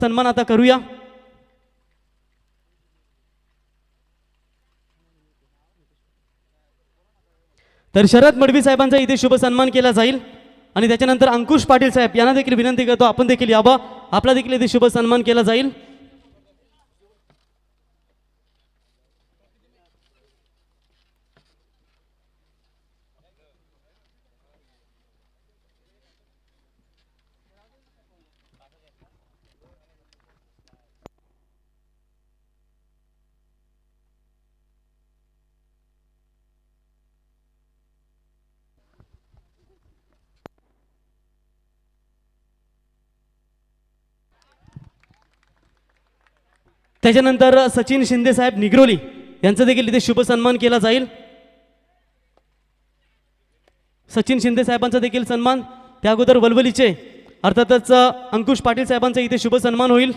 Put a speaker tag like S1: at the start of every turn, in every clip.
S1: सन्मान आता करूया। तर शरद मडवी साहेबांचा इथे शुभ सन्मान केला जाईल आणि त्याच्यानंतर अंकुश पाटील साहेब यांना देखील विनंती करतो आपण देखील यावं, आपला देखील इथे शुभ सन्मान केला जाईल। त्याच्यानंतर सचिन शिंदे साहेब निग्रोली यांचा देखील इथे शुभ सन्मान केला जाईल। सचिन शिंदे साहेबांचा देखील सन्मान, त्या अगोदर वलवलीचे अर्थातच अंकुश पाटील साहेबांचा इथे शुभ सन्मान होईल।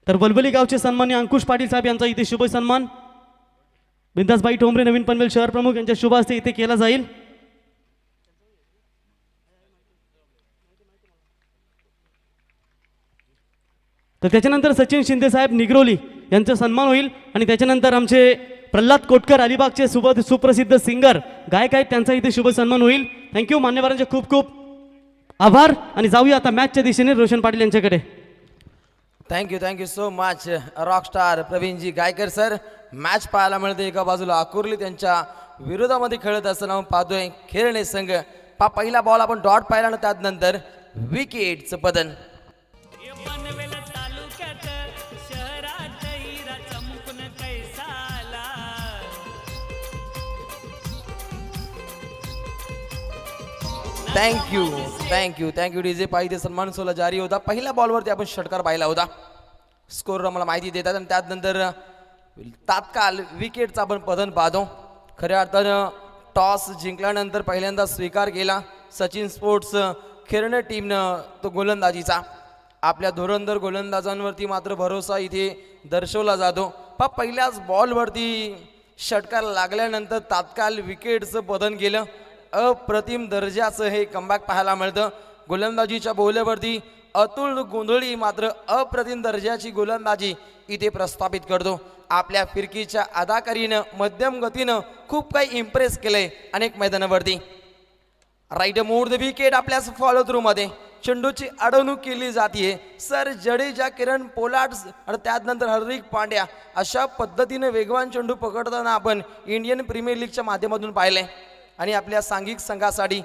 S1: तर वलवली गावचे सन्माननीय अंकुश पाटील साहेब यांचा इथे शुभ सन्मान बिंदासबाई ठोंबरे नवीन पनवेल शहर प्रमुख यांच्या शुभ हस्ते इथे केला जाईल। तर त्याच्यानंतर सचिन शिंदे साहेब निग्रोली यांचा सन्मान होईल आणि त्याच्यानंतर आमचे प्रल्हाद कोटकर अलिबागचे सुप्रसिद्ध सिंगर गायक आहेत त्यांचा इथे शुभ सन्मान होईल। थँक्यू मान्यवरांचे खूप खूप आभार आणि जाऊया आता मॅचच्या दिशेने रोशन पाटील यांच्याकडे।
S2: Thank you so much Rockstar Pravinji Gaikar sir. Match पाहायला मिळते एका बाजूला आकुर्ली त्यांच्या विरोधामध्ये खेळत असताना पाहतोय खेळणे संघ। पहिला बॉल आपण डॉट पाहिला आणि त्यानंतर विकेटचं पतन। थँक्यू डीजे पाहिजे सन्मान सोला जारी होता। पहिल्या बॉलवरती आपण षटकार पाहिला होता, स्कोर मला माहिती देतात आणि त्यानंतर तात्काळ विकेटचा आपण पतन पाहतो। खऱ्या अर्थानं टॉस जिंकल्यानंतर पहिल्यांदा स्वीकार केला सचिन स्पोर्ट्स खेळणे टीमनं तो गोलंदाजीचा। आपल्या धुरंधर गोलंदाजांवरती मात्र भरोसा इथे दर्शवला जातो। पहिल्याच बॉलवरती षटकार लागल्यानंतर तात्काळ विकेटचं पतन केलं। अप्रतिम दर्जाचं हे कमबॅक पाहायला मिळतं। गोलंदाजीच्या बोल्यावरती अतुल गोंधळी मात्र अप्रतिम दर्जाची गोलंदाजी इथे प्रस्थापित करतो। आपल्या फिरकीच्या अदाकारीनं मध्यम गतीनं खूप काही इम्प्रेस केलंय अनेक मैदानावरती। राईट मोर द विकेट आपल्या फॉलो थ्रू मध्ये चेंडूची अडवणूक केली जाते। सर जडेजा, किरण पोलार्ड आणि त्यानंतर हार्दिक पांड्या अशा पद्धतीने वेगवान चेंडू पकडताना आपण इंडियन प्रीमियर लीगच्या माध्यमातून पाहिलंय आणि आपल्या सांघिक संघासाठी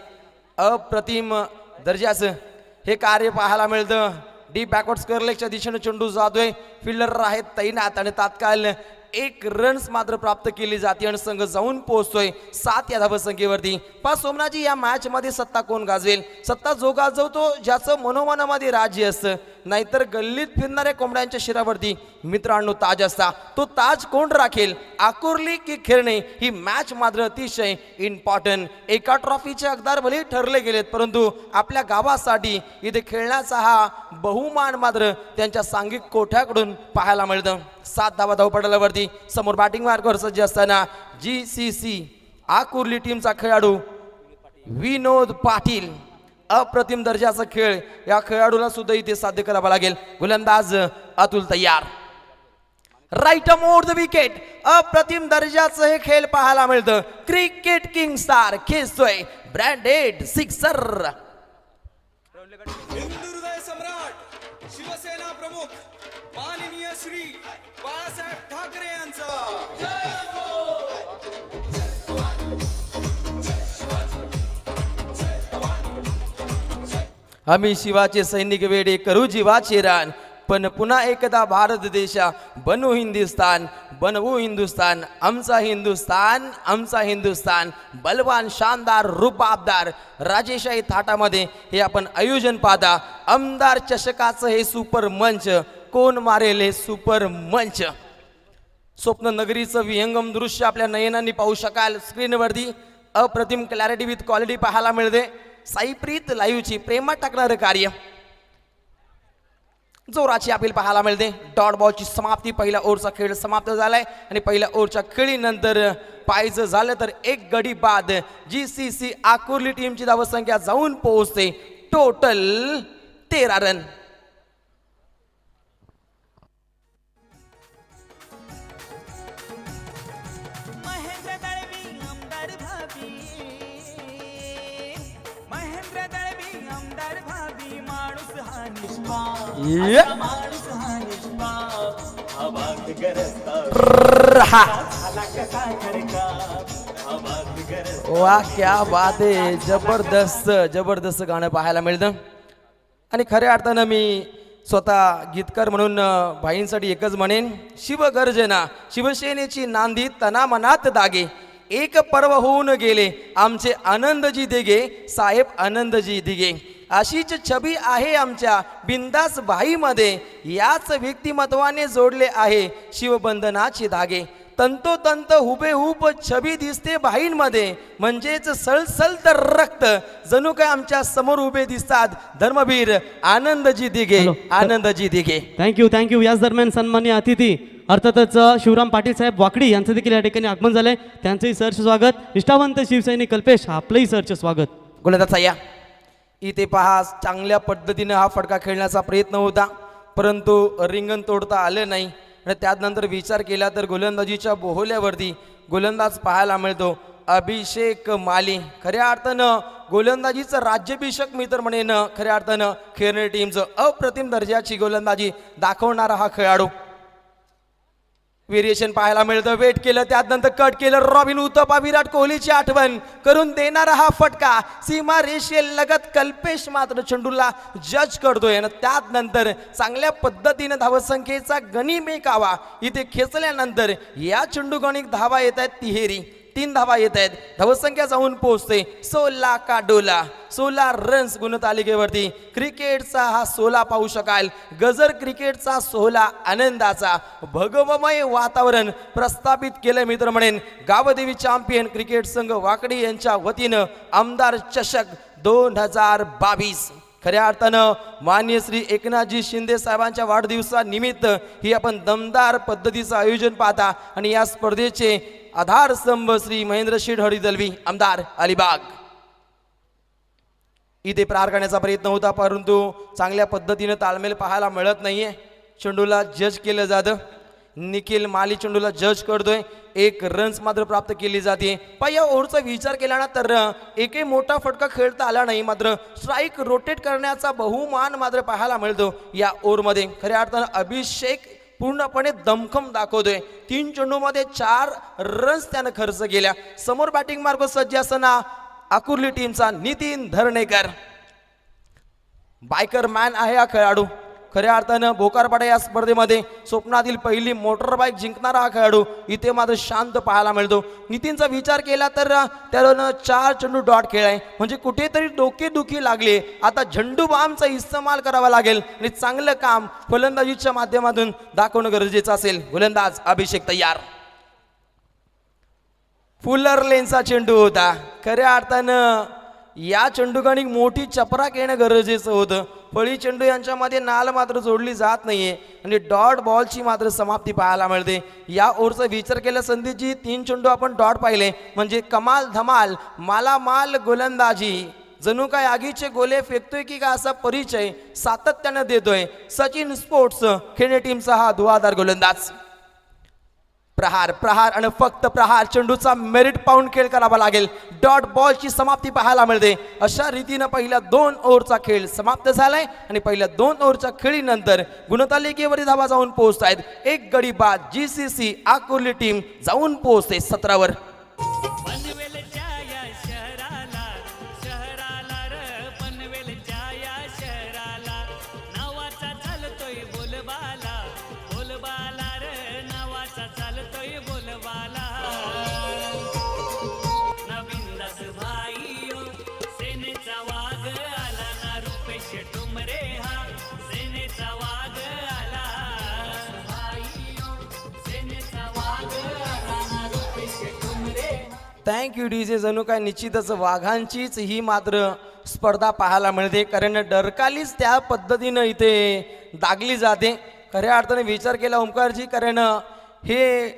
S2: अप्रतिम दर्जाचं हे कार्य पाहायला मिळतं। डीप बॅकवर्ड स्क्वेअर लेगच्या दिशेने चेंडू जातोय, फिल्डर आहेत तैनात आणि तात्काळ 1 रन्स मात्र प्राप्त केली जाते आणि संघ जाऊन पोहोचतोय 7 या धावसंख्येवरती। सोमनाथजी या मॅच मध्ये सत्ता कोण गाजवेल? सत्ता जो गाजवतो ज्याचं मनोमनामध्ये राज्य असतं, नाहीतर गल्लीत फिरणाऱ्या कोंबड्यांच्या शिरावरती मित्रांनो ताज असता। तो ताज कोण राखेल, आकुर्ली की खेळणे? ही मॅच मात्र अतिशय इम्पॉर्टंट। एका ट्रॉफीचे हकदार भले ठरले गेलेत, परंतु आपल्या गावासाठी इथे खेळण्याचा हा बहुमान मात्र त्यांच्या सांघिक कोठ्याकडून पाहायला मिळतं। 7 धावा धावपटलावरती समोर बॅटिंग मार्कवर सज्ज असताना GCC आकुर्ली टीमचा खेळाडू विनोद पाटील। अप्रतिम दर्जाचा खेळ या खेळाडूला सुद्धा इथे साध्य करावा लागेल। गोलंदाज अतुल तयार, राईट मोर द विकेट। अप्रतिम दर्जाचं हे खेळ पाहायला मिळतं। क्रिकेट किंग स्टार खेचतोय ब्रँडेड सिक्सर।
S3: हिंदुहृदय सम्राट शिवसेना प्रमुख माननीय श्री बाळासाहेब ठाकरे यांचा
S2: आम्ही शिवाचे सैनिक वेडे करू जीवाचे रान, पण पुन्हा एकदा भारत देशा बनवू हिंदुस्तान, बनवू हिंदुस्तान। आमचा हिंदुस्तान, आमचा हिंदुस्तान। बलवान, शानदार, रुबाबदार राजेशाही थाटामध्ये हे आपण आयोजन पाहता। आमदार चषकाचं हे सुपर मंच, कोण मारेल हे सुपर मंच? स्वप्न नगरीचं विहंगम दृश्य आपल्या नयनांनी पाहू शकाल स्क्रीनवरती। अप्रतिम क्लॅरिटी विथ क्वालिटी पाहायला मिळते। साईप्रीत लाईव्हची प्रेमात टाकणारं कार्य, जोराची अपील पाहायला मिळते। डॉट बॉलची समाप्ती, पहिल्या ओव्हरचा खेळ समाप्त झालाय आणि पहिल्या ओव्हरच्या खेळीनंतर पाहायचं झालं तर 1 गडी बाद GCC आकुर्ली टीमची धावसंख्या जाऊन पोहोचते टोटल 13 रन.
S4: महेंद्र दळवी आमदार भाभी, महेंद्र दळवी आमदार भाभी, माणूस हा निष्पाप,
S2: Yeah.
S4: माणूस हा निष्पाप, आवाज गरजता
S2: रहा.
S4: झाला कसा खडकाप, आवाज गरजता.
S2: वा क्या बात आहे. जबरदस्त जबरदस्त गाणं पाहायला मिळतं. आणि खऱ्या अर्थानं मी स्वतः गीतकार म्हणून भाईंसाठी एकच म्हणेन, शिवगर्जना शिवसेनेची नांदी तनामनात दागे, एक पर्व होऊन गेले आमचे आनंदजी दिगे, साहेब आनंदजी दिगे. अशीच छबी आहे आमच्या बिंदास भाईमध्ये, याच व्यक्तिमत्वाने जोडले आहे शिवबंधनाचे धागे. तंतोतंत हुबेहूब छबी दिसते भाईंमध्ये, म्हणजेच सळसळत रक्त जणू काय आमच्या समोर उभे दिसतात धर्मवीर आनंदजी दिघे.
S1: हॅलो.
S2: आनंदजी दिघे.
S1: थँक्यू. याच दरम्यान सन्मान्य अतिथी अर्थातच शिवराम पाटील साहेब वाकडी यांचं देखील या ठिकाणी आगमन झालंय. त्यांचंही सहर्ष स्वागत. निष्ठावंत शिवसैनिक कल्पेश आपलंही सहर्ष स्वागत.
S2: गोलंदाज या इथे पहा, चांगल्या पद्धतीने हा फटका खेळण्याचा प्रयत्न होता, परंतु रिंगण तोडता आलं नाही. आणि त्यानंतर विचार केला तर गोलंदाजीच्या बोहल्यावरती गोलंदाज पाहायला मिळतो अभिषेक माली. खऱ्या अर्थानं गोलंदाजीचं राज्याभिषेक मी तर म्हणेन. खऱ्या अर्थानं खेळणे टीमचं अप्रतिम दर्जाची गोलंदाजी दाखवणारा हा खेळाडू. व्हेरिएशन पाहायला मिळतं. वेट केलं, त्यानंतर कट केलं. रॉबिन उतपा विराट कोहलीची आठवण करून देणारा हा फटका सीमा रेषे लगत कल्पेश मात्र चेंडूला जज करतोय. आणि त्यानंतर चांगल्या पद्धतीने धावसंख्येचा गणिमेकावा इथे खेचल्यानंतर या चेंडू गणिक धावा येत आहेत तिहेरी. 3 धावा येत आहेत. धावसंख्या जाऊन पोहोचते 16 का डोला. 16 रन्स गुणतालिकेवरती. क्रिकेटचा हा 16 पाहू शकाल. गजर क्रिकेटचा 16 आनंदाचा भगवमय वातावरण प्रस्थापित केलं मित्र म्हणेन गावदेवी चॅम्पियन क्रिकेट संघ वाकडी यांच्या वतीनं आमदार चषक 2022. खऱ्या अर्थानं मान्य श्री एकनाथजी शिंदे साहेबांच्या वाढदिवसानिमित्त ही आपण दमदार पद्धतीचं आयोजन पाहता. आणि या स्पर्धेचे आधारस्तंभ श्री महेंद्र शेठ हरिदलवी आमदार अलिबाग इथे प्रहार करण्याचा प्रयत्न होता, परंतु चांगल्या पद्धतीने ताळमेळ पाहायला मिळत नाहीये. चेंडूला जज केलं जातं. निखिल माली चेंडूला जज करतोय. 1 रन्स मात्र प्राप्त केली जाते. पण या ओव्हरचा विचार केला ना तर एकही मोठा फटका खेळता आला नाही, मात्र स्ट्राईक रोटेट करण्याचा बहुमान मात्र पाहायला मिळतो या ओव्हरमध्ये. खऱ्या अर्थानं अभिषेक पूर्णपणे दमखम दाखवतोय. 3 चेंडूमध्ये 4 रन्स त्यानं खर्च केल्या. समोर बॅटिंग मार्ग सज्ज असताना आकुर्ली टीमचा नितीन धरणेकर. बायकर मॅन आहे हा खेळाडू. खऱ्या अर्थानं भोकारपाडा या स्पर्धेमध्ये स्वप्नातील पहिली मोटरबाईक जिंकणारा हा खेळाडू इथे मात्र शांत पाहायला मिळतो. नितीनचा विचार केला तर त्यानं 4 चेंडू डॉट खेळाय, म्हणजे कुठेतरी डोकेदुखी लागली. आता झेंडू बामचा इस्तेमाल करावा लागेल आणि चांगलं काम फलंदाजीच्या माध्यमातून दाखवणं गरजेचं असेल. गोलंदाज अभिषेक तयार. फुलर लेनचा चेंडू होता. खऱ्या अर्थानं या चेंडूगणिक मोठी चपराक येणं गरजेचं होतं. फळी चेंडू यांच्यामध्ये नाल मात्र जोडली जात नाहीये आणि डॉट बॉलची मात्र समाप्ती पाहायला मिळते. या ओव्हरचा विचार केला संदीपजी, 3 चेंडू आपण डॉट पाहिले, म्हणजे कमाल धमाल मालामाल गोलंदाजी. जणू काय आगीचे गोले फेकतोय की का असा परिचय सातत्यानं देतोय सचिन स्पोर्ट्स खेळणे टीमचा हा धुवाधार गोलंदाज. प्रहार प्रहार आणि फक्त प्रहार. चेंडूचा मेरिट पाऊंड खेळ करावा लागेल. डॉट बॉलची समाप्ती पाहायला मिळते. अशा रीतीनं पहिल्या 2 ओव्हरचा खेळ समाप्त झालाय आणि पहिल्या 2 ओव्हरच्या खेळीनंतर गुणतालिकेवरील धावा जाऊन पोहोचत आहेत. 1 गडी बाद GCC आकुर्ली टीम जाऊन पोहोचते 17 वर.
S4: पनवेलच्या या शहराला, शहराला र पनवेलच्या या शहराला, नावाचा चालतोय बोलबाला, बोलबाला र नावाचा चालतोय बोलबाला. नवीन दास भाईयो सेनेचा वाघ आला ना, रुपेश ठुमरे हा सेनेचा वाघ आला. भाईयो सेनेचा वाघ आला ना, रुपेश ठुमरे.
S2: Thank you DJ. जणू काय निश्चितच वाघांचीच ही मात्र स्पर्धा पाहायला मिळते, कारण डरकालीच त्या पद्धतीनं इथे दागली जाते. खऱ्या अर्थाने विचार केला ओंकारजी, कारण हे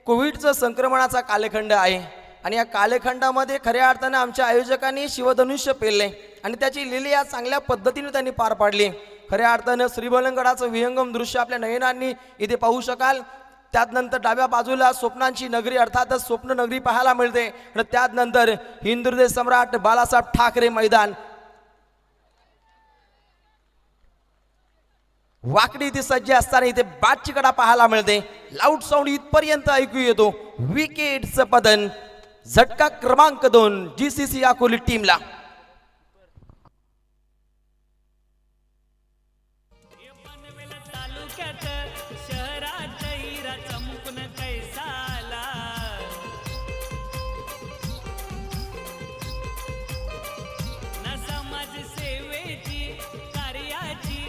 S2: कोविडचं संक्रमणाचा कालखंड आहे आणि या कालखंडामध्ये खऱ्या अर्थानं आमच्या आयोजकांनी शिवधनुष्य पेलले आणि त्याची लिलिया चांगल्या पद्धतीने त्यांनी पार पाडली. खऱ्या अर्थानं श्रीबलंगडाचं विहंगम दृश्य आपल्या नयनांनी इथे पाहू शकाल. त्यानंतर डाव्या बाजूला स्वप्नांची नगरी अर्थातच स्वप्न नगरी पाहायला मिळते. आणि त्यानंतर हिंदुहृदय सम्राट बाळासाहेब ठाकरे मैदान, वाकडी इथे सज्ज असताना इथे बादची कडा पाहायला मिळते. लाऊड साऊंड इथपर्यंत ऐकू येतो. विकेटचं पतन, झटका क्रमांक 2 GCC अकोली टीमला.
S4: शहराच्या हिरा चमकून कैसाला न समाज सेवेची कार्याची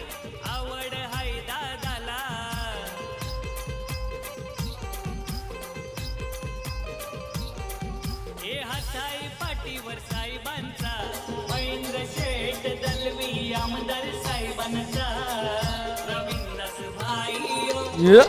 S4: आवड हाय दादाला. हे हाताई पाठीवर साहेबांचा, महेंद्र शेठ दलवी आमदार साहेबांचा. रवींद्रस भाई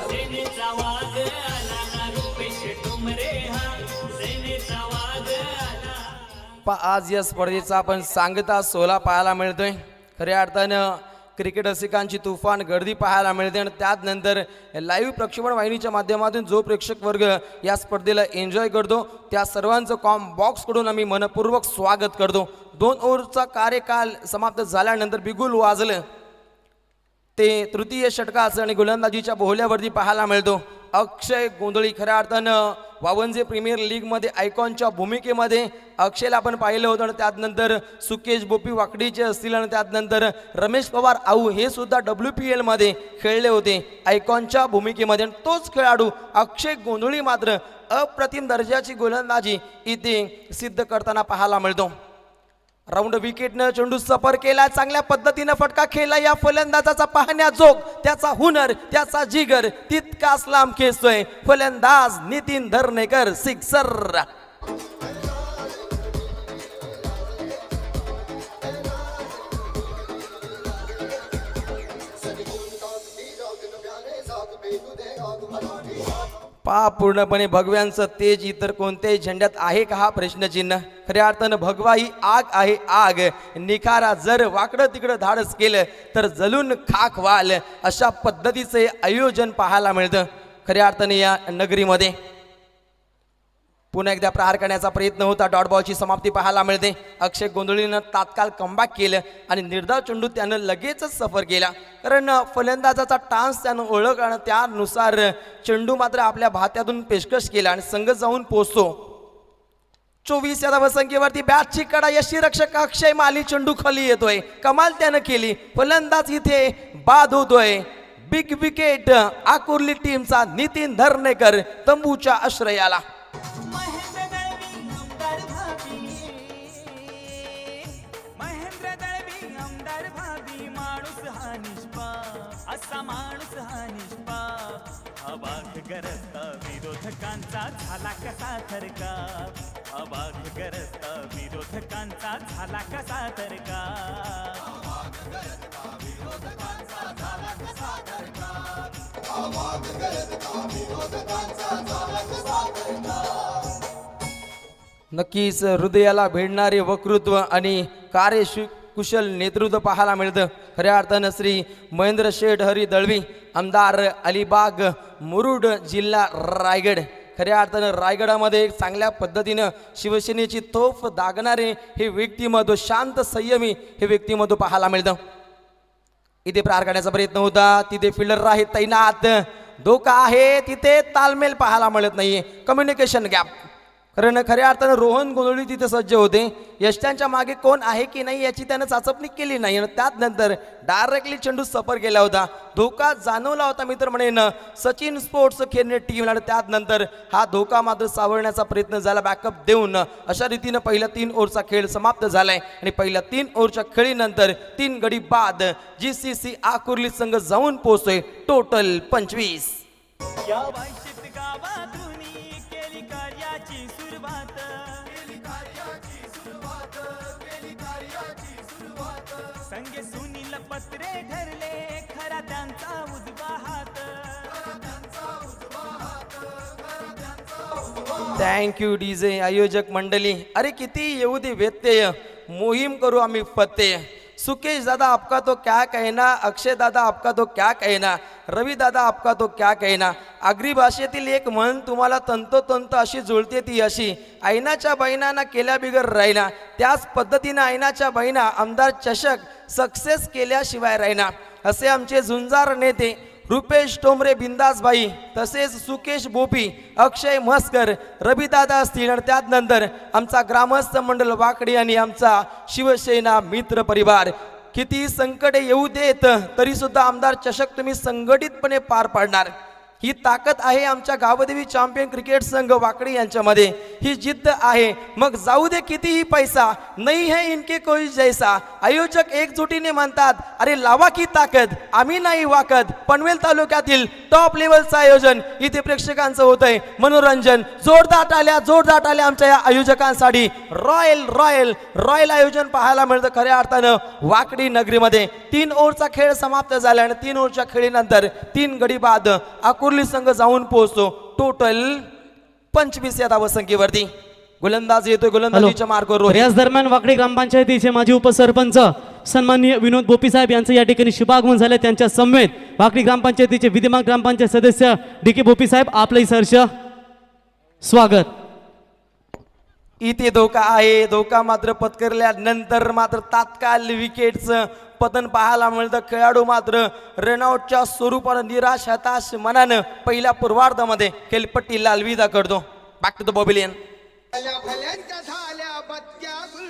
S4: सेनेचा वाघ आला ना, रुपेश टुमरे हा सेनेचा वाघ आला.
S2: आज या स्पर्धेचा आपण सांगता सोला पाहायला मिळतोय. खऱ्या अर्थानं क्रिकेट रसिकांची तुफान गर्दी पाहायला मिळते आणि त्यानंतर लाईव्ह प्रक्षेपण वाहिनीच्या माध्यमातून जो प्रेक्षक वर्ग या स्पर्धेला एन्जॉय करतो त्या सर्वांचं कॉम बॉक्सकडून आम्ही मनपूर्वक स्वागत करतो. 2 ओव्हरचा कार्यकाल समाप्त झाल्यानंतर बिगुल वाजलं ते तृतीय षटकाचं आणि गोलंदाजीच्या बोहल्यावरती पाहायला मिळतो. अक्षय गोंधळी खऱ्या अर्थानं वावंजे प्रीमियर लीगमध्ये आयकॉनच्या भूमिकेमध्ये अक्षयला आपण पाहिलं होतं आणि त्यानंतर सुकेश बोपी वाकडीचे असतील आणि त्यानंतर रमेश पवार आऊ हे सुद्धा WPL मध्ये खेळले होते आयकॉनच्या भूमिकेमध्ये. आणि तोच खेळाडू अक्षय गोंधळी मात्र अप्रतिम दर्जाची गोलंदाजी इथे सिद्ध करताना पाहायला मिळतो. राऊंड विकेटनं चेंडू सफर केला, चांगल्या पद्धतीनं फटका खेळला. या फलंदाजाचा पाहण्याजोग, त्याचा हुनर, त्याचा जिगर तितकाच लांब खेचतोय फलंदाज नितीन धर्नेकर. सिक्सर. पहा पूर्णपणे भगव्यांचं तेज इतर कोणत्याही झेंड्यात आहे का हा प्रश्नचिन्ह. खऱ्या अर्थानं भगवा ही आग आहे आग. निखारा जर वाकडं तिकडं धाडस केलं तर जलून खाक व्हाल अशा पद्धतीचे आयोजन पाहायला मिळतं खऱ्या अर्थाने या नगरीमध्ये. पुन्हा एकदा प्रहार करण्याचा प्रयत्न होता. डॉट बॉलची समाप्ती पाहायला मिळते. अक्षय गोंधळीनं तात्काळ कमबॅक केलं आणि निर्धाव चेंडू त्यानं लगेचच सफर केला, कारण फलंदाजाचा टान्स त्यानं ओळख आणि त्यानुसार चेंडू मात्र आपल्या भात्यातून पेशकश केला आणि संघ जाऊन पोहोचतो. 24 या धावसंख्येवरती बॅटची कडा. यष्टीरक्षक अक्षय माली चेंडू खाली येतोय. कमाल त्यानं केली. फलंदाज इथे बाद होतोय. बिग विकेट आकुर्ली टीमचा नितीन धर्नेकर तंबूच्या आश्रयाला.
S4: महेंद्र दळवी आमदार भाभी, महेंद्र दळवी आमदार भाभी. माणूस हा निष्पाप, असा माणूस हा निष्पाप. अबाध गरजता विरोधकांचा झाला कसा थरकाप, अबाध गरजता विरोधकांचा झाला कसा थरकाप.
S2: नक्कीच हृदयाला भिडणारे वक्तृत्व आणि कार्यकुशल नेतृत्व पाहायला मिळतं खऱ्या अर्थानं श्री महेंद्र शेठ हरी दळवी, आमदार अलिबाग मुरुड, जिल्हा रायगड. खऱ्या अर्थानं रायगडामध्ये एक चांगल्या पद्धतीनं शिवसेनेची तोफ दागणारे हे व्यक्तिमत्व, शांत संयमी हे व्यक्तिमत्व पाहायला मिळतं. इथे प्रहार करण्याचा प्रयत्न होता, तिथे फिल्डर आहे तैनात. धोका आहे, तिथे तालमेल पाहायला मिळत नाहीये, कम्युनिकेशन गॅप. कारण खऱ्या अर्थानं रोहन गोंधळी तिथे सज्ज होते. यष्ट्यांच्या मागे कोण आहे की नाही याची त्यानं चाचपणी केली नाही आणि त्यानंतर डायरेक्टली चेंडू सफर केला होता. धोका जाणवला होता मित्र म्हणेन सचिन स्पोर्ट्स खेळणे टीम आणि त्यानंतर हा धोका मात्र सावरण्याचा प्रयत्न झाला बॅकअप देऊन. अशा रीतीनं पहिल्या 3 ओव्हरचा खेळ समाप्त झालाय आणि पहिल्या 3 ओव्हरच्या खेळीनंतर 3 गडी बाद GCC आकुर्ली संघ जाऊन पोहोचतोय टोटल 25.
S4: या वांशित गावातून केली कार्याची सुरुवात, संगे सुनील पत्रे ठरले खरा त्यांचा उजवा हात.
S2: थँक्यू डीजे आयोजक मंडळी. अरे किती येऊ दे व्यत्यय, मोहीम करू आम्ही फतेह. सुकेश दादा आपका तो क्या कहना, अक्षय दादा आपका तो क्या कहना, रवी दादा आपका तो क्या कहना. आगरी भाषेतील एक म्हण तुम्हाला तंतोतंत अशी जुळते ती अशी, ऐनाच्या बहिणांना केल्या बिगर राहिना. त्याच पद्धतीनं ऐनाच्या बहिणा आमदार चषक सक्सेस केल्याशिवाय राहिना. असे आमचे झुंजार नेते रुपेश टोमरे बिंदासबाई, तसेच सुकेश बोपी, अक्षय म्हस्कर, रविदादा असतील आणि त्यानंतर आमचा ग्रामस्थ मंडळ वाकडी आणि आमचा शिवसेना मित्र परिवार. किती संकटे येऊ देत तरी सुद्धा आमदार चषक तुम्ही संघटितपणे पार पाडणार. ही ताकद आहे आमच्या गावदेवी चॅम्पियन क्रिकेट संघ वाकडी यांच्यामध्ये. ही जिद्द आहे, मग जाऊ दे कितीही पैसा, नाही है इनके कोई जैसा. आयोजक एकजुटीने म्हणतात, अरे लावा की ताकद, आम्ही नाही वाकत. पनवेल तालुक्यातील टॉप लेवलचं आयोजन इथे प्रेक्षकांचं होतंय. मनोरंजन जोरदार आल्या आमच्या या आयोजकांसाठी. रॉयल आयोजन पाहायला मिळतं खऱ्या अर्थानं वाकडी नगरीमध्ये. 3 ओव्हरचा खेळ समाप्त झाला आणि 3 ओव्हरच्या खेळीनंतर 3 गडी बाद कुर्ली संघ जाऊन पोहोचतो. टोटल 25 या धावसंख्येवरती. गोलंदाज येतोय, गोलंदाजीच्या मार्गावर रोहित.
S1: याच दरम्यान वाकडी ग्रामपंचायतीचे माजी उपसरपंच सन्माननीय विनोद बोपी साहेब यांचं या ठिकाणी शुभागमन झाले. त्यांच्या समवेत वाकडी ग्रामपंचायतीचे विद्यमान ग्रामपंचायत सदस्य डी.के. बोपी साहेब, आपलंही सहर्ष स्वागत.
S2: इथे धोका आहे. धोका मात्र पत्करल्यानंतर मात्र तात्काळ विकेटचं पतन पाहायला मिळतं. खेळाडू मात्र रनआउटच्या स्वरूपानं निराश हताश मनानं पहिल्या पूर्वार्धामध्ये खेळपट्टीला अलविदा करतो. Back to the pavilion.
S5: भल्यांच्या झाल्या बत्त्या गुल,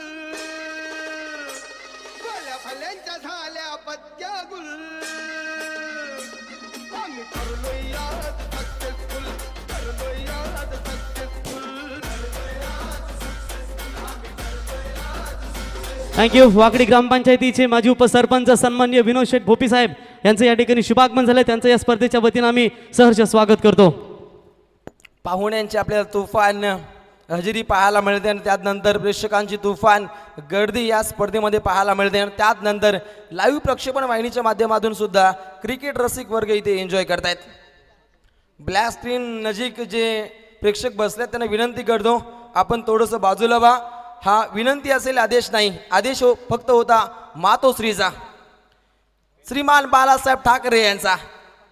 S5: भल्यांच्या झाल्या बत्त्या गुल. आम्ही ठरलोय आज सक्सेसफुल, ठरलोय आज सक्सेसफुल.
S1: थँक्यू. वाकडी ग्रामपंचायतीचे माजी उपसरपंच सन्माननीय विनोद शेठ भोपी साहेब यांचं या ठिकाणी शुभागमन झालं. त्यांचं या स्पर्धेच्या वतीनं आम्ही सहर्ष स्वागत करतो.
S2: पाहुण्यांची आपल्याला तुफान हजेरी पाहायला मिळते आणि त्यानंतर प्रेक्षकांची तुफान गर्दी या स्पर्धेमध्ये पाहायला मिळते आणि त्यानंतर लाईव्ह प्रक्षेपण वाहिनीच्या माध्यमातून सुद्धा क्रिकेट रसिक वर्ग इथे एन्जॉय करतायत. ब्लॅक स्क्रीन नजीक जे प्रेक्षक बसलेत त्यांना विनंती करतो, आपण थोडंसं बाजूला व्हा. हा विनंती असेल, आदेश नाही. आदेश फक्त होता मातोश्रीचा, श्रीमान बाळासाहेब ठाकरे यांचा.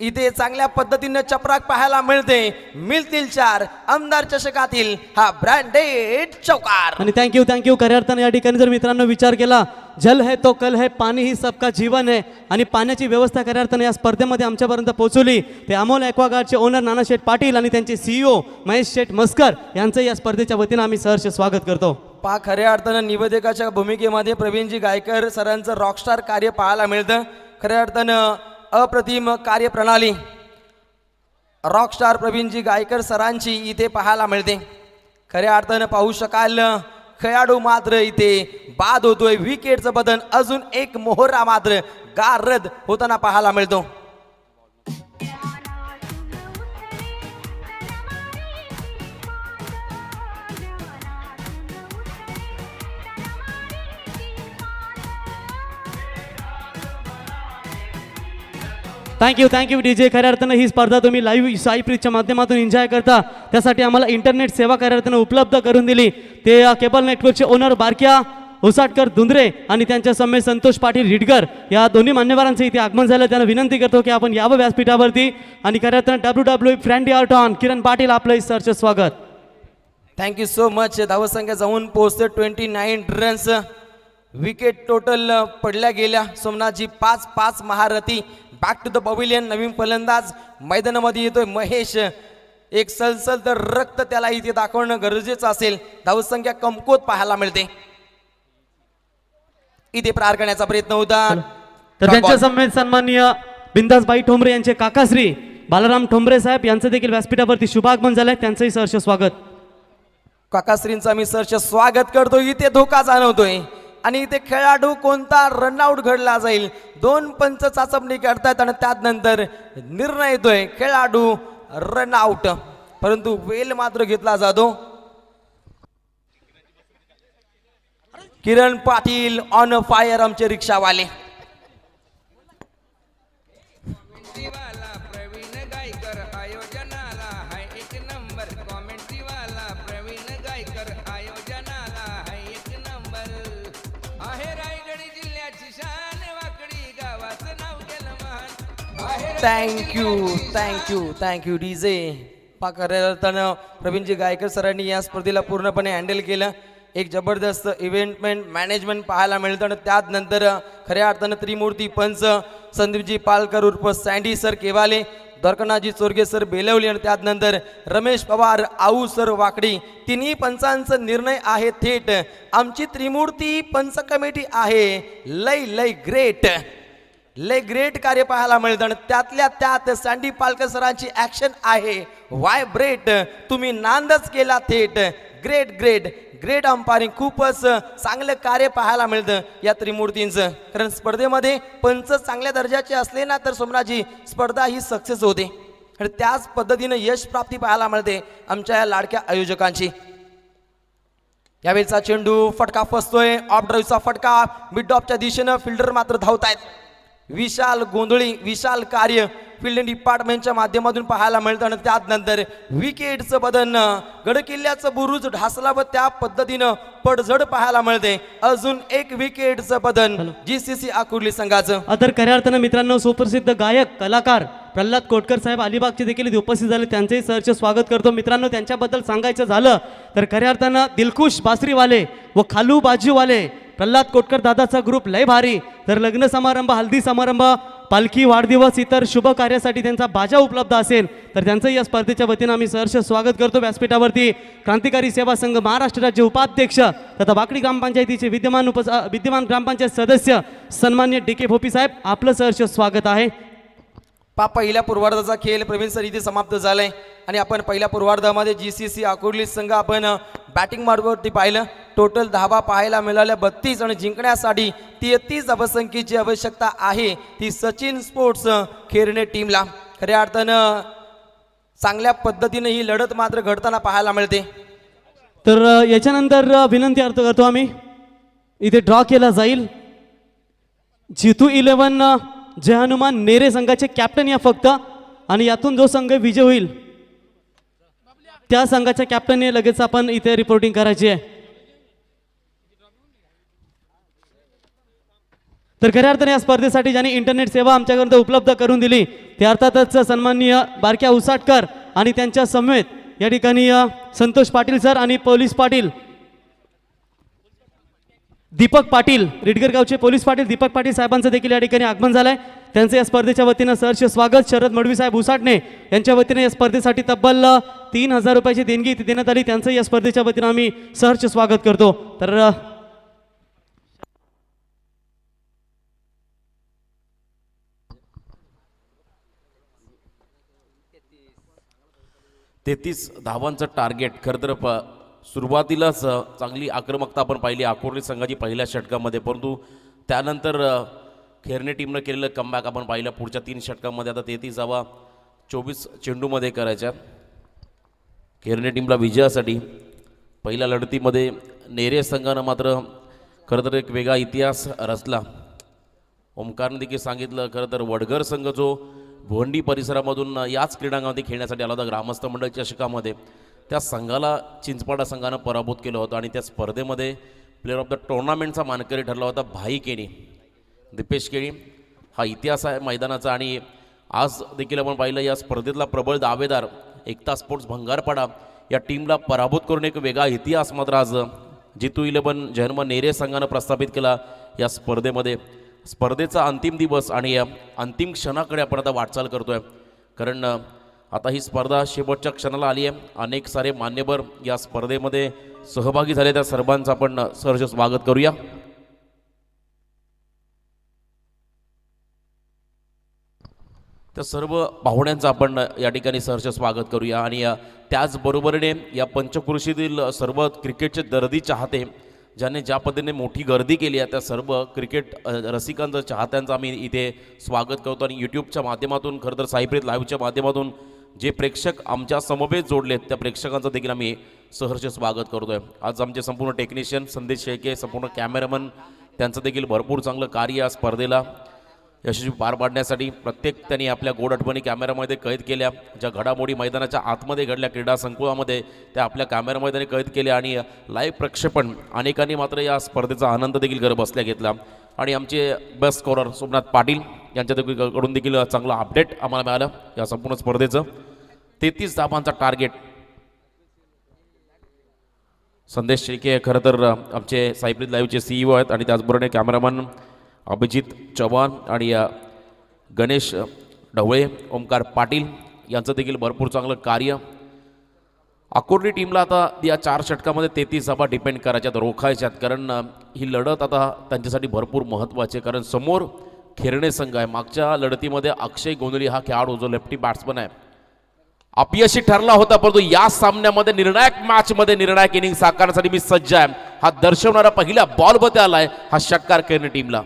S2: इथे चांगल्या पद्धतीने चपराक पाहायला मिळते. मिळतील 4 आमदार चषकातील हा ब्रँडेड चौकार.
S1: आणि थँक्यू. खऱ्या अर्थानं या ठिकाणी जर मित्रांनो विचार केला, जल है तो कल है, पाणी ही सबका जीवन है, आणि पाण्याची व्यवस्था खऱ्या अर्थानं या स्पर्धेमध्ये आमच्यापर्यंत पोहोचवली ते अमोल ॲक्वागार्डचे ओनर नाना शेठ पाटील आणि त्यांचे CEO महेश शेठ मस्कर यांचं या स्पर्धेच्या वतीनं आम्ही सहर्ष स्वागत करतो.
S2: पहा, खऱ्या अर्थानं निवेदकाच्या भूमिकेमध्ये प्रवीणजी गायकर सरांचं रॉकस्टार कार्य पाहायला मिळतं. खऱ्या अर्थानं अप्रतिम कार्यप्रणाली रॉकस्टार प्रवीणजी गायकर सरांची इथे पाहायला मिळते. खऱ्या अर्थानं पाहू शकाल खेळाडू मात्र इथे बाद होतोय. विकेटचं बदन अजून एक मोहरा मात्र गारद होताना पाहायला मिळतो.
S1: Thank you DJ. खऱ्या अर्थानं ही स्पर्धा तुम्ही लाईव्ह साई प्रीतच्या माध्यमातून एन्जॉय करता, त्यासाठी आम्हाला इंटरनेट सेवा खऱ्या अर्थानं उपलब्ध करून दिली. ते केबल नेटवर्कचे ओनर बारक्या उसाटकर दुंद्रे आणि त्यांच्या समेत संतोष पाटील रिडकर या दोन्ही मान्यवरांचं इथे आगमन झालं. त्यांना विनंती करतो की आपण यावं व्यासपीठावरती. आणि खऱ्या अर्थानं WWE फ्रँडी art on Kiran Patil, आपलं सहर्ष स्वागत.
S2: Thank you so much. धावसंख्या जाऊन पोहोचते 29 रन्स. विकेट टोटल पडल्या गेल्या. सोमनाथजी 5 महारथी. Back to the pavilion. नवीन फलंदाज मैदानामध्ये येतोय महेश. एक सलसल तर रक्त त्याला इथे दाखवणं गरजेचं असेल. धावसंख्या कमकुवत पाहायला मिळते. इथे प्रहार करण्याचा प्रयत्न होता.
S1: तर त्यांच्या समेत सन्माननीय बिंदासबाई ठोंबरे यांचे काकाश्री बालाराम ठोंबरे साहेब यांचं देखील व्यासपीठावरती शुभागमन झालंय. त्यांचंही सहर्ष स्वागत.
S2: काकाश्रींचा मी सहर्ष स्वागत करतो. इथे धोका जाणवतोय आणि इथे खेळाडू कोणता रनआउट घडला जाईल 2 पंच चाचपणी करतायत आणि त्यानंतर निर्णय येतोय खेळाडू रनआउट, परंतु वेल मात्र घेतला जातो. किरण पाटील ऑन फायर आमचे रिक्षावाले.
S6: वाला प्रवीण गायकर आयोजनाला हाय एक नंबर. कॉमेंट्री वाला
S2: थँक्यू डीजे पाकऱ्यानं प्रवीणजी गायकर सरांनी या स्पर्धेला पूर्णपणे हँडल केलं. एक जबरदस्त इव्हेंटमेंट मॅनेजमेंट पाहायला मिळतं आणि त्यात नंतर खऱ्या अर्थानं त्रिमूर्ती पंच संदीपजी पालकर उर्फ सँडी सर केवाले, द्वारकानाथजी चोरगे सर बेलवली आणि त्यात नंतर रमेश पवार आऊ सर वाकडी, तिन्ही पंचांचा निर्णय आहे थेट. आमची त्रिमूर्ती पंच कमिटी आहे लय ग्रेट कार्य पाहायला मिळतं आणि त्यातल्या त्यात सँडी पालकर सरांची ॲक्शन आहे व्हायब्रेट. तुम्ही नांदच केला थेट. Great umpiring. खूपच चांगलं कार्य पाहायला मिळतं या त्रिमूर्तींचं. कारण स्पर्धेमध्ये पंच चांगल्या दर्जाचे असले ना तर सोमनाथजी स्पर्धा ही सक्सेस होते आणि त्याच पद्धतीनं यश प्राप्ती पाहायला मिळते आमच्या या लाडक्या आयोजकांची. यावेळेचा चेंडू फटका फसतोय. ऑफ ड्राईव्हचा फटका मिड ऑफच्या दिशेनं. फिल्डर मात्र धावतायत. विशाल गोंधळी विशाल कार्य फिल्डिंग डिपार्टमेंटच्या माध्यमातून पाहायला मिळतं आणि त्यात नंतर विकेटचं बदन गडकिल्ल्याचं बुरुज ढासला व त्या पद्धतीनं पडझड पाहायला मिळते. अजून एक विकेटचं बदन GCC आकुर्ली संघाचं.
S1: तर खऱ्या अर्थानं मित्रांनो सुप्रसिद्ध गायक कलाकार प्रल्हाद कोटकर साहेब अलिबागचे देखील इथे उपस्थित झाले. त्यांचेही सहर्ष स्वागत करतो. मित्रांनो त्यांच्याबद्दल सांगायचं झालं तर खऱ्या अर्थानं दिलखुश बासरीवाले व खालू बाजूवाले प्रल्हाद कोटकर दादाचा ग्रुप लय भारी. तर लग्न समारंभ हल्दी समारंभ पालखी वाढदिवस इतर शुभ कार्यासाठी त्यांचा बाजा उपलब्ध असेल तर त्यांचं या स्पर्धेच्या वतीनं आम्ही सहर्ष स्वागत करतो. व्यासपीठावरती क्रांतिकारी सेवा संघ महाराष्ट्र राज्य उपाध्यक्ष तथा वाकडी ग्रामपंचायतीचे विद्यमान ग्रामपंचायत सदस्य सन्मान्य DK भोपी साहेब आपलं सहर्ष स्वागत आहे.
S2: पहिल्या पूर्वार्धाचा खेळ प्रवीण सर इथे समाप्त झालाय आणि आपण पहिल्या पूर्वार्धामध्ये GCC आकुर्ली संघ आपण बॅटिंग मार्गावरती पाहिलं. टोटल धावा पाहायला मिळाल्या 32 आणि जिंकण्यासाठी 33 धावसंख्येची आवश्यकता आहे ती सचिन स्पोर्ट्स खेरणे टीमला. खऱ्या अर्थानं चांगल्या पद्धतीने ही लढत मात्र घडताना पाहायला मिळते.
S1: तर याच्यानंतर विनंती अर्थ करतो आम्ही इथे ड्रॉ केला जाईल. जितू 11 जय हनुमान नेरे संघाचे कॅप्टन या फक्त आणि यातून जो संघ विजय होईल त्या संघाच्या कॅप्टनने लगेच आपण इथे रिपोर्टिंग करायची आहे. तर खऱ्या अर्थाने या स्पर्धेसाठी ज्यांनी इंटरनेट सेवा आमच्याकडे उपलब्ध करून दिली ते अर्थातच सन्माननीय बारक्या उसाटकर आणि त्यांच्या समवेत या ठिकाणी संतोष पाटील सर आणि पोलीस पाटील दीपक पाटील रिडगर गावचे पोलीस पाटील दीपक पाटील साहेबांचं देखील या ठिकाणी आगमन झालंय. त्यांचं या स्पर्धेच्या वतीनं सहर्ष स्वागत. शरद मडवी साहेब उसाटणे यांच्या वतीने या स्पर्धेसाठी तब्बल 3000 रुपयाची देणगी देण्यात आली. त्यांचं या स्पर्धेच्या वतीनं आम्ही सहर्ष स्वागत करतो. तर
S6: 33 धावांचं टार्गेट. खरं तर सुरुवातीलाच चांगली आक्रमकता आपण पाहिली आकुर्ली संघाची पहिल्या षटकामध्ये, परंतु त्यानंतर खेरणे टीमनं केलेलं कमबॅक आपण पाहिलं. पुढच्या 3 षटकांमध्ये आता 33 धावा 24 चेंडूमध्ये करायच्या. खेरणे टीमला विजयासाठी पहिल्या लढतीमध्ये नेरे संघानं मात्र खरं तर एक वेगळा इतिहास रचला. ओमकारने देखील सांगितलं खरं तर वडगर संघ जो भोंडी परिसरामधून याच क्रीडांगणामध्ये खेळण्यासाठी आला होता ग्रामस्थ मंडळ चषकामध्ये, त्या संघाला चिंचपाडा संघानं पराभूत केलं होतं आणि त्या स्पर्धेमध्ये प्लेअर ऑफ द टुर्नामेंटचा मानकरी ठरला होता भाई केणी, दीपेश केणी. हा इतिहास आहे मैदानाचा. आणि आज देखील आपण पाहिलं या स्पर्धेतला प्रबळ दावेदार एकता स्पोर्ट्स भंगारपाडा या टीमला पराभूत करून एक वेगळा इतिहास मात्र आज जितू 11 जन्म नेरे संघानं प्रस्थापित केला या स्पर्धेमध्ये. स्पर्धेचा अंतिम दिवस आणि या अंतिम क्षणाकडे आपण आता वाटचाल करतोय, कारण आता ही स्पर्धा शेवटच्या क्षणाला आली आहे. अनेक सारे मान्यवर या स्पर्धेमध्ये सहभागी झाले, त्या सर्वांचं आपण सहर्ष स्वागत करूया. त्या सर्व पाहुण्यांचं आपण या ठिकाणी सहर्ष स्वागत करूया. आणि त्याचबरोबरीने या पंचक्रोशीतील सर्व क्रिकेटचे दर्दी चाहते ज्याने ज्या पद्धतीने मोठी गर्दी केली आहे त्या सर्व क्रिकेट रसिकांचं चाहत्यांचं आम्ही इथे स्वागत करतो. आणि यूट्यूबच्या माध्यमातून खरं तर साईप्रीत लाईव्हच्या माध्यमातून जे प्रेक्षक आमच्या समवेत जोडलेत त्या प्रेक्षकांचं देखील आम्ही सहर्ष स्वागत करतो आहे. आज आमचे संपूर्ण टेक्निशियन संदेश शेळके, संपूर्ण कॅमेरामन, त्यांचं देखील भरपूर चांगलं कार्य या स्पर्धेला यशस्वी पार पाडण्यासाठी प्रत्येक त्यांनी आपल्या गोड आठवणी कॅमेरामध्ये कैद केल्या. ज्या घडामोडी मैदानाच्या आतमध्ये घडल्या क्रीडा संकुलामध्ये त्या आपल्या कॅमेरामध्ये त्यांनी कैद केल्या. आणि लाईव्ह प्रक्षेपण अनेकांनी मात्र या स्पर्धेचा आनंद देखील घर बसल्या घेतला. आणि आमचे बेस्ट स्कोरर सोमनाथ पाटील यांच्याकडून देखील चांगलं अपडेट आम्हाला मिळालं या संपूर्ण स्पर्धेचं. 33 धावांचा टार्गेट. संदेश शेळके खरं तर आमचे सायप्रीत लाईव्हचे CEO आहेत आणि त्याचबरोबर कॅमेरामन अभिजित चव्हाण आणि गणेश ढवळे, ओमकार पाटील यांचं देखील भरपूर चांगलं कार्य. अकोर्डी टीमला आता या 4 षटकामध्ये 33 धावा डिपेंड करायच्यात, रोखायच्यात, कारण ही लढत आता त्यांच्यासाठी भरपूर महत्त्वाची आहे. कारण समोर खेरणे संघ आहे. मागच्या लढतीमध्ये अक्षय गोंधळी हा खेळाडू जो लेफ्टी बॅट्समन आहे अपयशी ठरला होता, परंतु या सामन्यामध्ये निर्णायक मॅचमध्ये निर्णायक इनिंग साकारण्यासाठी मी सज्ज आहे. हा दर्शवणारा पहिल्या बॉलमध्ये आलाय हा षटकार खेळणे टीमला.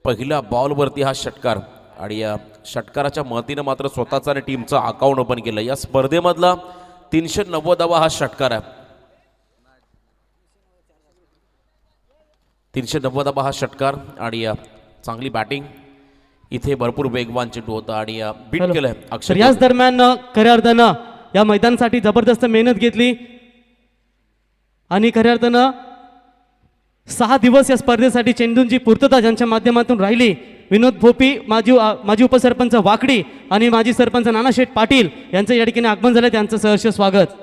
S6: पहिल्या बॉलवरती हा षटकार आणि या षटकाराच्या मदतीनं मात्र स्वतःचा आणि टीमचं अकाउंट ओपन केलं. या स्पर्धेमधला 390वा हा षटकार आहे. 390वा हा षटकार आणि चांगली बॅटिंग. इथे भरपूर वेगवान चेंडू होता आणि बीट केलंय
S1: तर
S6: अक्षय.
S1: याच दरम्यान खऱ्या अर्थानं या मैदानासाठी जबरदस्त मेहनत घेतली आणि खऱ्या अर्थानं 6 दिवस या स्पर्धेसाठी चेंडूंची पूर्तता ज्यांच्या माध्यमातून राहिली. विनोद भोपी, माजी उपसरपंच वाकडी आणि माजी सरपंच नानाशेठ पाटील यांचं या ठिकाणी आगमन झालं. त्यांचं सहर्ष स्वागत.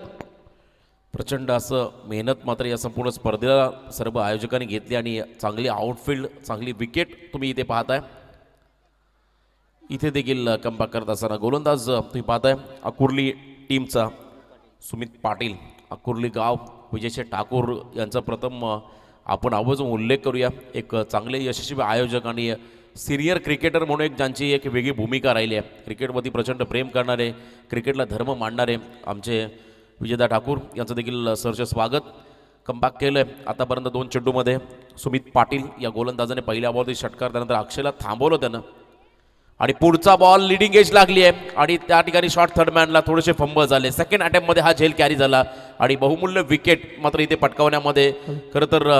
S6: प्रचंड असं मेहनत मात्र या संपूर्ण स्पर्धेला सर्व आयोजकांनी घेतली आणि चांगली आउटफील्ड, चांगली विकेट तुम्ही इथे पाहताय. इथे देखील कमबॅक करत असताना गोलंदाज तुम्ही पाहताय अकुर्ली टीमचा सुमित पाटील. अकुर्ली गाव विजयशे ठाकूर यांचा प्रथम आपण आवर्जून उल्लेख करूया. एक चांगले यशस्वी आयोजक आणि सिनियर क्रिकेटर म्हणून एक ज्यांची एक वेगळी भूमिका राहिली आहे. क्रिकेटवरती प्रचंड प्रेम करणारे, क्रिकेटला धर्म मानणारे आमचे विजयदा ठाकूर यांचं देखील सहर्ष स्वागत. कमबॅक केलं आहे आतापर्यंत 2 चेंडूमध्ये सुमित पाटील या गोलंदाजाने पहिल्या बॉलवरती षटकार, त्यानंतर अक्षयला थांबवलं त्यानं आणि पुढचा बॉल लिडिंग एज लागली आहे आणि त्या ठिकाणी शॉर्ट थर्ड मॅनला थोडेसे फंबल झाले. सेकंड अटेम्प्टमध्ये हा झेल कॅरी झाला आणि बहुमूल्य विकेट मात्र इथे पटकावण्यामध्ये खरं तर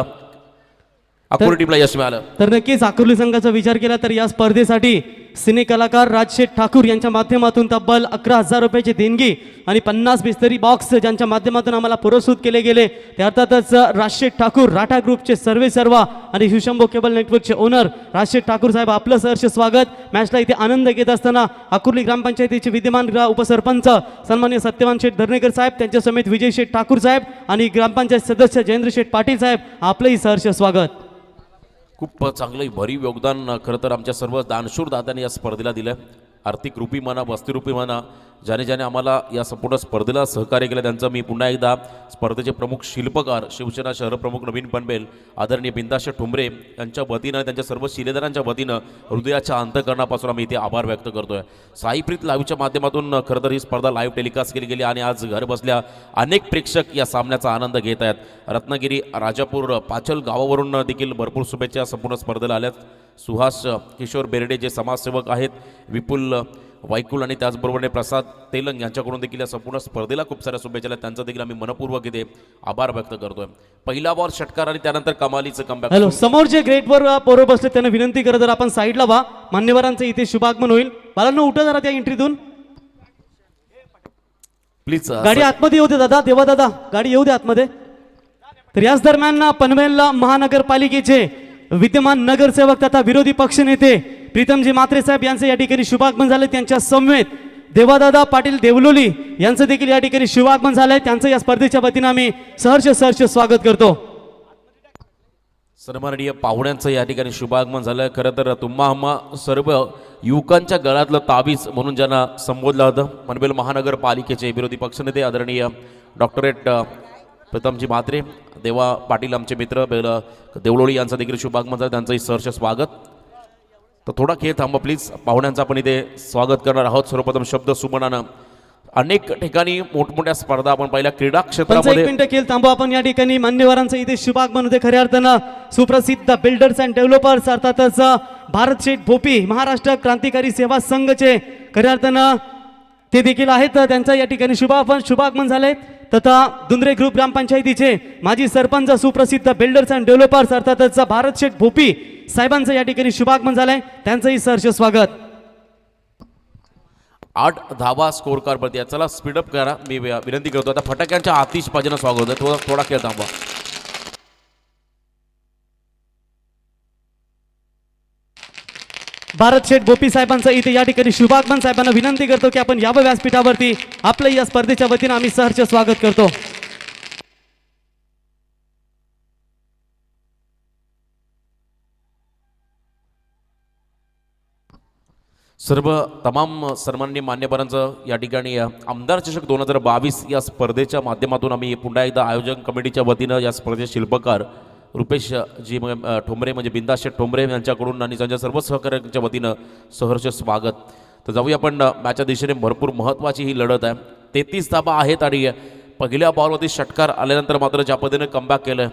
S6: अकोर्डी टीमला यश मिळालं.
S1: तर नक्कीच अकोर्ली संघाचा विचार केला तर या स्पर्धेसाठी सिने कलाकार राजशेठ ठाकूर यांच्या माध्यमातून तब्बल 11,000 रुपयाची देणगी आणि 50 बिस्तरी बॉक्स ज्यांच्या माध्यमातून आम्हाला पुरस्कृत केले गेले ते अर्थातच राजशेठ ठाकूर, राठा ग्रुपचे सर्वा आणि शिवशंभो केबल नेटवर्कचे ओनर राजशेठ ठाकूर साहेब, आपलं सहर्ष स्वागत. मॅचला इथे आनंद घेत असताना अकोर्ली ग्रामपंचायतीचे विद्यमान उपसरपंच सन्माननीय सत्यवान शेठ धरणेकर साहेब, त्यांच्या समेत विजय शेठ ठाकूर साहेब आणि ग्रामपंचायत सदस्य जयेंद्र शेठ पाटील साहेब, आपलंही सहर्ष स्वागत.
S6: खूप चांगलं भरीव योगदान खरं तर आमच्या सर्व दानशूर दात्यांनी या स्पर्धेला दिलं. आर्थिक रूपी म्हणा, वस्तीरूपी म्हणा, ज्याने आम्हाला या संपूर्ण स्पर्धेला सहकार्य केलं त्यांचं मी पुन्हा एकदा स्पर्धेचे प्रमुख शिल्पकार शिवसेना शहरप्रमुख नवीन पनवेल आदरणीय बिंदाशे ठुंबरे यांच्या वतीनं, त्यांच्या सर्व शिलेदारांच्या वतीनं हृदयाच्या अंतकरणापासून आम्ही इथे आभार व्यक्त करतोय. साईप्रीत लाईव्हच्या माध्यमातून खरं तर ही स्पर्धा लाईव्ह टेलिकास्ट केली गेली आणि आज घर बसल्या अनेक प्रेक्षक या सामन्याचा आनंद घेत आहेत. रत्नागिरी, राजापूर, पाचल गावावरून देखील भरपूर शुभेच्छा संपूर्ण स्पर्धेला आल्यात. सुहास किशोर बेर्डे जे समाजसेवक आहेत, विपुल वायकुल आणि त्याचबरोबर प्रसाद तेलंग यांच्याकडून देखील या संपूर्ण स्पर्धेला खूप साऱ्या शुभेच्छा आहेत. त्यांचा देखील आम्ही मनपूर्वक इथे आभार व्यक्त करतोय. पहिला बॉल षटकार आणि त्यानंतर कमालीचं कमबॅक.
S1: हॅलो, समोर जे ग्रेटवर पोरं बसले त्यांना विनंती करत जर आपण साईडला व्हा, मान्यवरांचं इथे शुभागमन होईल. बालांनो उठा जरा त्या एंट्रीतून,
S6: प्लीज.
S1: गाडी आतमध्ये येऊ दे दादा, देवा दादा गाडी येऊ दे आतमध्ये. तर याच दरम्यान पनवेल महानगरपालिकेचे विद्यमान नगरसेवक तथा विरोधी पक्षनेते प्रीतमजी म्हात्रे साहेब यांचे या ठिकाणी शुभागमन झाले. त्यांच्या समवेत देवादादा पाटील देवलोली यांचं देखील या ठिकाणी शुभागमन झालंय. त्यांचं या स्पर्धेच्या वतीनं आम्ही सहर्ष स्वागत करतो.
S6: सन्माननीय पाहुण्यांचं या ठिकाणी शुभागमन झालं. खरं तर तुम्हा सर्व युवकांच्या गळ्यातलं तावीज म्हणून ज्यांना संबोधलं होतं पनवेल महानगरपालिकेचे विरोधी पक्षनेते आदरणीय डॉक्टरेट प्रीतमजी म्हात्रे, देवा पाटील आमचे मित्र देवलोळी यांचं देखील शुभागमन झालं. त्यांचंही सहर्ष स्वागत. तर थोडा खेळ थांबा प्लीज. पाहुण्यांचं आपण इथे स्वागत करणार आहोत. सर्वप्रथम शब्द सुमनानं. अनेक ठिकाणी मोठमोठ्या स्पर्धा आपण पाहिल्या क्रीडा क्षेत्रामध्ये.
S1: 1 मिनिट खेळ थांबू आपण. या ठिकाणी मान्यवरांचं इथे शुभागमन होते. खऱ्या अर्थानं सुप्रसिद्ध बिल्डर्स अँड डेव्हलपर्स अर्थातच भारत शेठ भोपी महाराष्ट्र क्रांतिकारी सेवा संघचे खऱ्या अर्थानं ते देखील आहेत. त्यांचा या ठिकाणी शुभागमन झाले. तथा दुंद्रे ग्रुप ग्रामपंचायतीचे माजी सरपंच सुप्रसिद्ध बिल्डर्स अँड डेव्हलपर्स अर्थातच भारत शेठ भोपी साहेबांचं या ठिकाणी शुभागमन झालंय, त्यांचंही सहर्ष स्वागत.
S6: 8 धावा स्कोर कार्ड वरती आहे. चला स्पीडअप करा, मी विनंती करतो. आता फटाक्यांच्या आतिषबाजीनं स्वागत आहे. थोडा खेळ थांबवा.
S1: भारत शेठ भोपी साहेबांचं इथे या ठिकाणी शुभागमन. साहेबांना विनंती करतो की आपण यावं व्यासपीठावरती. आपलं या स्पर्धेच्या वतीनं आम्ही सहर्ष स्वागत करतो.
S6: सर्व तमाम सन्माननीय मान्यवरांचं या ठिकाणी आमदार चषक 2022 या स्पर्धेच्या माध्यमातून आम्ही पुन्हा एकदा आयोजन कमिटीच्या वतीनं या स्पर्धेचे शिल्पकार रुपेश जी ठोंबरे म्हणजे बिंदाशेठ ठोंबरे यांच्याकडून आणि त्यांच्या सर्व सहकार्यांच्या वतीनं सहर्ष स्वागत. तर जाऊया आपण मॅचच्या दिशेने. भरपूर महत्त्वाची ही लढत आहे. 33 धाबा आहेत आणि पहिल्या बॉलवरती षटकार आल्यानंतर मात्र ज्या पद्धतीने कमबॅक केलं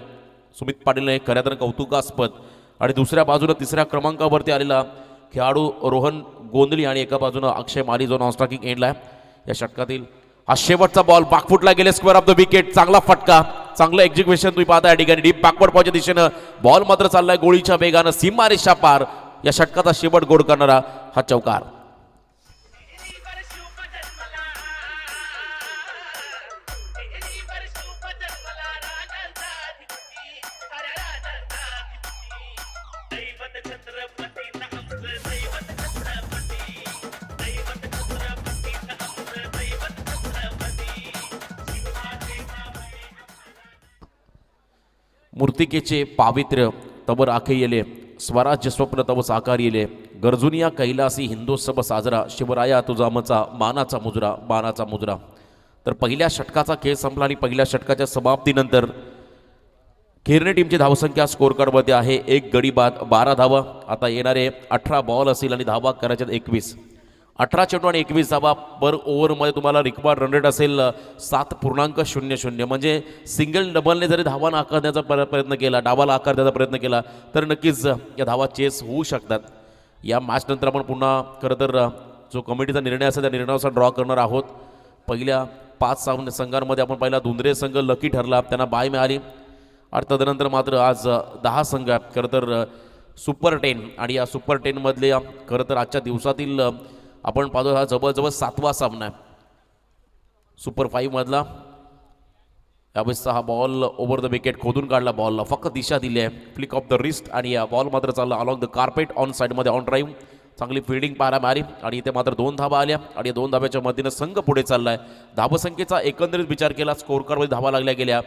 S6: सुमित पाटीलने खऱ्या तर कौतुकास्पद. आणि दुसऱ्या बाजूला तिसऱ्या क्रमांकावरती आलेला खेळाडू रोहन गोंधळी आणि एका बाजूनं अक्षय माली जो नॉनस्ट्रायकिंग एंडला आहे. या षटकातील हा शेवटचा बॉल बॅकफुटला गेले, स्क्वेअर ऑफ द विकेट. चांगला फटका, चांगलं एक्झिक्युशन तुम्ही पाहता या ठिकाणी. डीप बॅकवर्ड पॉईंटच्या दिशेनं बॉल मात्र चाललाय गोळीच्या वेगानं. सीमारेषा पार. या षटकाचा शेवट गोड करणारा हा चौकार. मूर्तिकेचे पावित्र्य तवर आखे येले, स्वराज्य स्वप्न तव साकार येले. गरजुनिया कैलासी हिंदोत्सव साजरा, शिवराया तुझा मचा मानाचा मुजरा, बाणाचा मुजरा. तर पहिल्या षटकाचा खेळ संपला आणि पहिल्या षटकाच्या समाप्तीनंतर खेरणे टीमची धावसंख्या स्कोर कार्डवरती आहे 1 गडी बाद 12 धावा. आता येणारे 18 बॉल असतील आणि धावा करायच्यात 21. 18 चेंडू आणि 21 धावा पर ओव्हरमध्ये तुम्हाला रिक्वायर्ड रन रेट असेल 7.00. म्हणजे सिंगल डबलने जरी धावांना आकार द्यायचा प्रयत्न केला, डावाला आकार द्यायचा प्रयत्न केला तर नक्कीच या धावा चेस होऊ शकतात. या मॅचनंतर आपण पुन्हा खरं तर जो कमिटीचा निर्णय असेल त्या निर्णयानुसार ड्रॉ करणार आहोत. पहिल्या 5 संघांमध्ये आपण पहिला दुंद्रे संघ लकी ठरला, त्यांना बाय मिळाली. आणि तदनंतर मात्र आज 10 संघ खरं तर सुपर 10 आणि या सुपर 10मधले खरं तर आजच्या दिवसातील आपण पाहतो हा जवळजवळ 7वा सामना आहे सुपर 5 मधला. यावेळेसचा हा बॉल ओव्हर द विकेट खोदून काढला, बॉलला फक्त दिशा दिली आहे, फ्लिक ऑफ द रिस्ट. आणि या बॉल मात्र चालला अलॉंग द कार्पेट ऑन साईडमध्ये ऑन ड्राईव्ह. चांगली फिल्डिंग पाहायला मिळाली आणि इथे मात्र 2 धाबा आल्या आणि 2 धाब्याच्या मदतीनं संघ पुढे चालला आहे. धावसंख्येचा एकंदरीत विचार केला स्कोर कार्डमध्ये धावा लागल्या गेल्या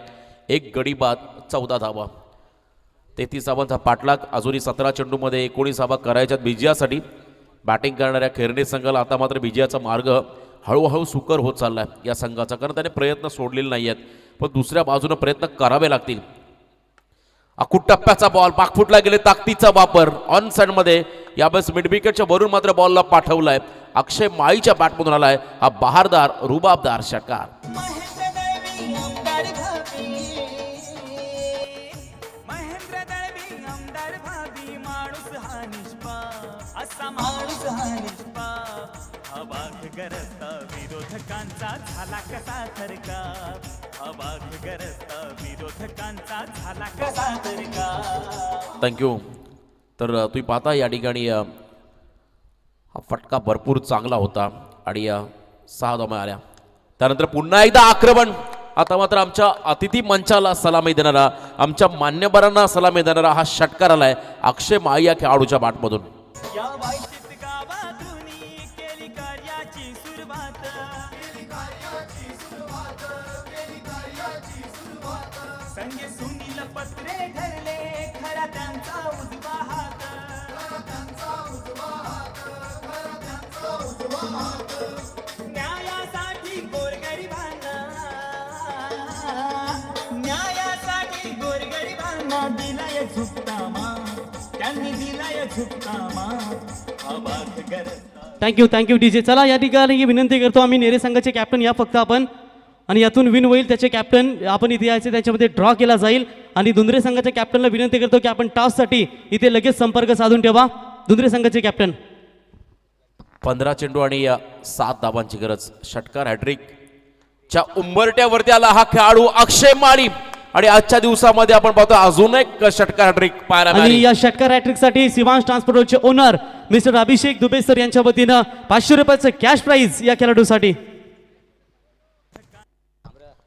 S6: 1 गडी बाद 14 धावा. 33 धावांचा पाठलाग. अजूनही 17 चेंडूमध्ये 19 धावा करायच्यात विजयासाठी. बॅटिंग करणाऱ्या खेरणे संघाला आता मात्र विजयाचा मार्ग हळूहळू सुकर होत चालला आहे या संघाचा, कारण त्याने प्रयत्न सोडलेले नाही आहेत, पण दुसऱ्या बाजूनं प्रयत्न करावे लागतील. अकुट टप्प्याचा बॉल बॅकफुटला गेले, ताकदीचा वापर ऑन साईडमध्ये. यावेळेस मिड विकेटच्या वरून मात्र बॉलला पाठवलाय. अक्षय माळीच्या बॅटमधून आलाय हा बहारदार रुबाबदार षटकार.
S4: महेंद्र दळवी आमदार भाभी माणूस हा निष्पाप, असा माणूस हा निष्पाप. अवाक गरजता विरोधकांचा झाला कसा थरकाप, अवाक गरजता विरोधकांचा झाला कसा थरकाप.
S6: थँक्यू. तर तुम्ही पाहता या ठिकाणी हा फटका भरपूर चांगला होता आणि 6 धावा आल्या. त्यानंतर पुन्हा एकदा आक्रमण. आता मात्र आमच्या अतिथी मंचाला सलामी देणारा, आमच्या मान्यवरांना सलामी देणारा हा षटकार आलाय अक्षय माळी या खेळाडूच्या बॅटमधून.
S4: या वाईट गावातून केली कार्याची सुरुवात, संगे सुनील पत्रे धरले खरा त्यांचा उजवा हात. न्यायासाठी गोरगरिबांना, न्यायासाठी गोरगरिबांना दिलाय झुकता मान, त्यांनी दिलाय झुकता मान. अवाक गरजता.
S1: Thank you DJ. चला या ठिकाणी विनंती करतो आम्ही नेरे संघाचे कॅप्टन या फक्त आपण, आणि यातून विन होईल त्याचे कॅप्टन आपण इथे यायचे त्याच्यामध्ये ड्रॉ केला जाईल. आणि दुंद्रे संघाच्या कॅप्टनला विनंती करतो की आपण टॉससाठी इथे लगेच संपर्क साधून ठेवा. दुंद्रे संघाचे कॅप्टन.
S6: 15 चेंडू आणि 7 धावांची गरज. षटकार हॅट्रिक च्या उंबरट्यावरती आला हा खेळाडू अक्षय माळी आणि आजच्या दिवसामध्ये आपण पाहतो अजून एक षटकार ट्रिक पाहायला
S1: आणि
S6: मिळाली.
S1: या षटकार हॅट्रिक साठी शिवांश ट्रान्सपोर्टचे ओनर मिस्टर अभिषेक दुबे सर यांच्या वतीनं 500 रुपयाचं कॅश प्राइज या खेळाडूसाठी.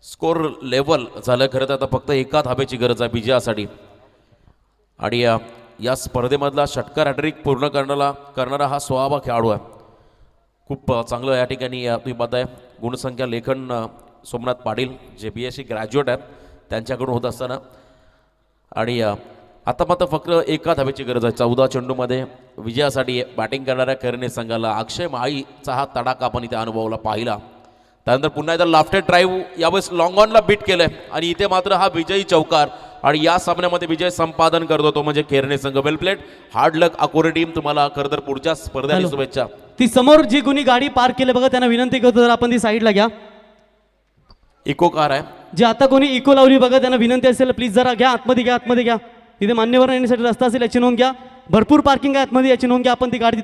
S6: स्कोर लेवल झालं खरं तर आता फक्त एका धाब्याची गरज आहे विजयासाठी आणि या स्पर्धेमधला षटकार हॅट्रिक पूर्ण करणारा हा 16वा खेळाडू आहे. खूप चांगलं या ठिकाणी तुम्ही पाहताय गुणसंख्या लेखन सोमनाथ पाटील जे BSc ग्रॅज्युएट आहेत त्यांच्याकडून होत असताना आणि आता मात्र फक्त एका धाब्याची गरज आहे. 14 चेंडूमध्ये विजयासाठी बॅटिंग करणाऱ्या करणे संघाला अक्षय माळीचा हा तडाखा आपण इथे अनुभवला पाहिला. त्यानंतर पुन्हा एकदा लाफ्टेड ड्राईव्ह यावेळेस लॉंग ऑनला बीट केलंय आणि इथे मात्र हा विजयी चौकार आणि या सामन्यामध्ये विजय संपादन करतो तो म्हणजे केरणे संघ. वेल प्लेट, हार्ड लक अकोरे टीम. तुम्हाला खरं तर पुढच्या स्पर्धेसाठी
S1: हॅलो.
S6: शुभेच्छा.
S1: ती समोर जी कुणी गाडी पार्क केली बघा त्यांना विनंती करतो जर आपण ती साईडला घ्या.
S6: इको कार आहे.
S1: जे आता कोणी इको लावली बघा त्यांना विनंती असेल प्लीज जरा घ्या आतमध्ये घ्या. तिथे मान्यवर येण्यासाठी रस्ता असेल याची नोंद घ्या. भरपूर पार्किंग आहे आतमध्ये याची नोंद घ्या. आपण ती गाडी